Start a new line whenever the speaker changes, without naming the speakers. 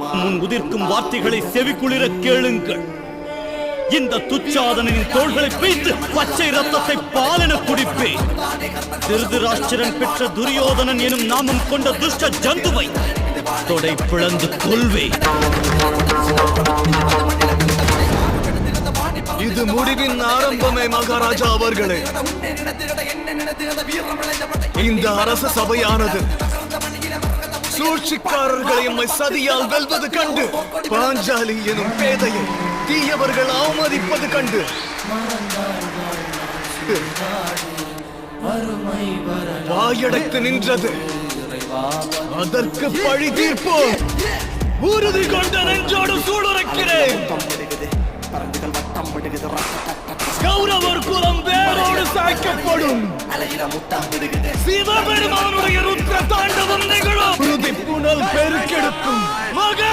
முன் உதிர்க்கும் வார்த்தைகளை செவிக்குளிர கேளுங்கள். இந்த துச்சாதனின் தோள்களை வைத்து பச்சை ரத்தத்தை பாலென குடிப்பேன். திருதராஷ்டிரன் பெற்ற துரியோதனன் எனும் நாமம் கொண்ட துஷ்ட ஜந்துவை தொடை பிளந்து கொள்வேன்.
இது முடிவின் ஆரம்பமே மகாராஜா அவர்களே. இந்த அரச சபையானது சூழ்ச்சிக்காரர்களை எம்மை சதியால் வெல்வது கண்டு, பாஞ்சாலி எனும் பேதையை தீயவர்கள் அவமதிப்பது கண்டு வாயடைத்து நின்றது. அதற்கு பழி தீர்ப்போம். உறுதி கொண்ட நெஞ்சோடு சூளுரைக்கிறேன். கௌரவர் குலம் வேரோடு சாய்க்கப்படும். சிவபெருமானுடைய ருத்ர தாண்டவம் நிகழும். புனல் பெருக்கெடுக்கும்.